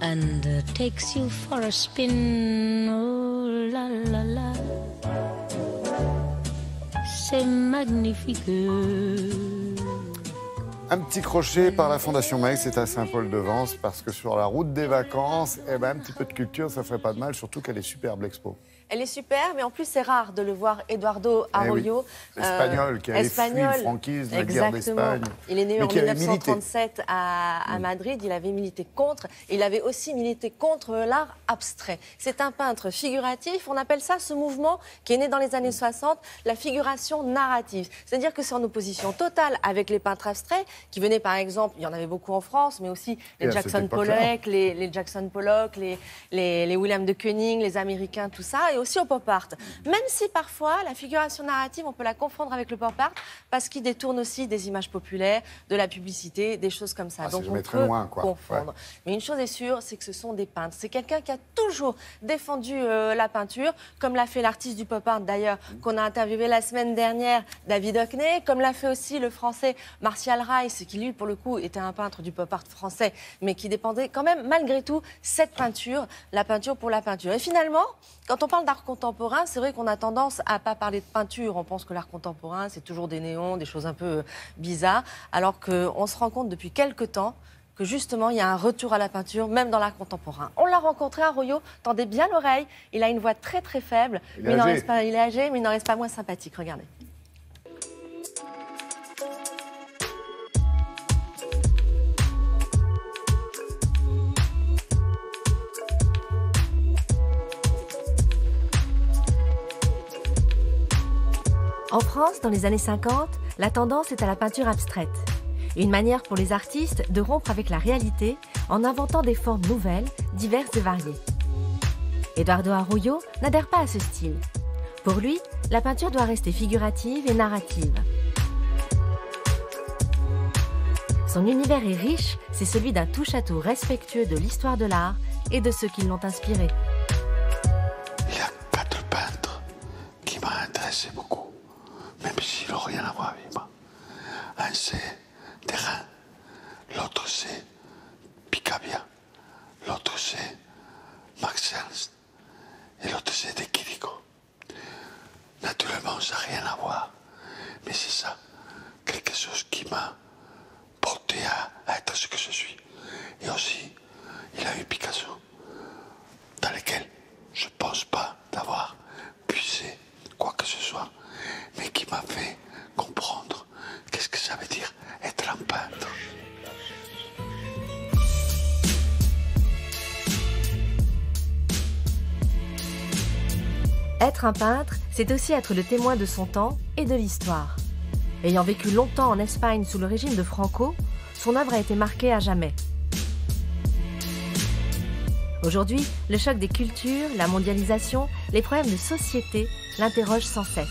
and takes you for a spin. Oh la la la, c'est magnifique. Un petit crochet par la Fondation Maïs, c'est à Saint-Paul-de-Vence, parce que sur la route des vacances, eh ben, un petit peu de culture, ça ferait pas de mal, surtout qu'elle est superbe, l'expo. Elle est super, mais en plus, c'est rare de le voir, Eduardo Arroyo. L'espagnol qui a fui le franquisme, la guerre d'Espagne. Il est né en 1937 à Madrid. Il avait milité contre. Il avait aussi milité contre l'art abstrait. C'est un peintre figuratif. On appelle ça, ce mouvement qui est né dans les années 60, la figuration narrative. C'est-à-dire que c'est en opposition totale avec les peintres abstraits qui venaient, par exemple, il y en avait beaucoup en France, mais aussi les Jackson Pollock, les Jackson Pollock, les William de Kooning, les Américains, tout ça, et aussi au pop art. Même si parfois la figuration narrative, on peut la confondre avec le pop art parce qu'il détourne aussi des images populaires, de la publicité, des choses comme ça. Donc on peut confondre. Ouais. Mais une chose est sûre, c'est que ce sont des peintres. C'est quelqu'un qui a toujours défendu la peinture, comme l'a fait l'artiste du pop art d'ailleurs, qu'on a interviewé la semaine dernière, David Hockney, comme l'a fait aussi le français Martial Rice, qui lui, pour le coup, était un peintre du pop art français, mais qui dépendait quand même, malgré tout, cette peinture, la peinture pour la peinture. Et finalement, quand on parle d'art contemporain, c'est vrai qu'on a tendance à pas parler de peinture. On pense que l'art contemporain, c'est toujours des néons, des choses un peu bizarres, alors qu'on se rend compte depuis quelques temps que justement, il y a un retour à la peinture, même dans l'art contemporain. On l'a rencontré, Arroyo, tendez bien l'oreille, il a une voix très très faible, il est âgé, mais il n'en reste pas moins sympathique, regardez. En France, dans les années 50, la tendance est à la peinture abstraite. Une manière pour les artistes de rompre avec la réalité en inventant des formes nouvelles, diverses et variées. Eduardo Arroyo n'adhère pas à ce style. Pour lui, la peinture doit rester figurative et narrative. Son univers est riche, c'est celui d'un touche-à-tout respectueux de l'histoire de l'art et de ceux qui l'ont inspiré. Il y a 4 peintres qui m'ont intéressé beaucoup. Même s'ils n'ont rien à voir avec moi. Un c'est Derain, l'autre c'est Picabia, l'autre c'est Max Ernst et l'autre c'est De Chirico. Naturellement, ça n'a rien à voir, mais c'est ça, quelque chose qui m'a porté à être ce que je suis. Et aussi, il a eu Picasso, dans lequel je ne pense pas d'avoir puisé quoi que ce soit, mais qui m'a fait comprendre qu'est-ce que ça veut dire être un peintre. Être un peintre, c'est aussi être le témoin de son temps et de l'histoire. Ayant vécu longtemps en Espagne sous le régime de Franco, son œuvre a été marquée à jamais. Aujourd'hui, le choc des cultures, la mondialisation, les problèmes de société l'interrogent sans cesse.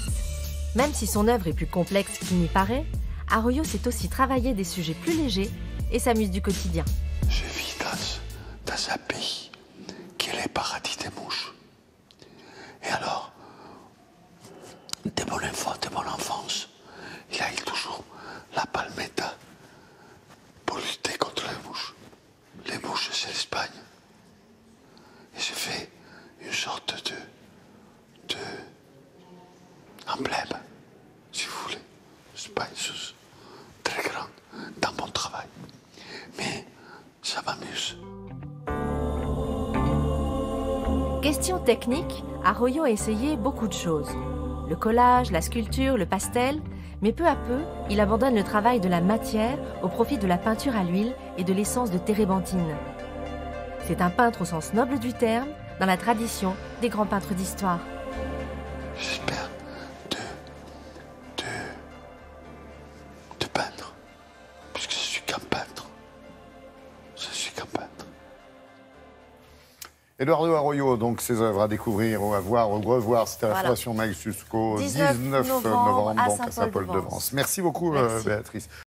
Même si son œuvre est plus complexe qu'il n'y paraît, Arroyo sait aussi travailler des sujets plus légers et s'amuse du quotidien. Je vis dans un pays qui est le paradis des mouches. Et alors, de mon enfance, il a eu toujours la palmetta pour lutter contre les mouches. Les mouches, c'est l'Espagne. Et j'ai fait une sorte de emblème, si vous voulez. C'est pas une chose très grande dans mon travail. Mais ça m'amuse. Question technique, Arroyo a essayé beaucoup de choses. Le collage, la sculpture, le pastel, mais peu à peu, il abandonne le travail de la matière au profit de la peinture à l'huile et de l'essence de térébenthine. C'est un peintre au sens noble du terme, dans la tradition des grands peintres d'histoire. J'espère de peindre, puisque je suis qu'un peintre. Je suis qu'un peintre. Eduardo Arroyo, donc ses œuvres à découvrir, à voir, au revoir, c'était à la Fondation Maïs jusqu'au 19 novembre, donc à Saint-Paul-de-Vence. Merci beaucoup, Béatrice.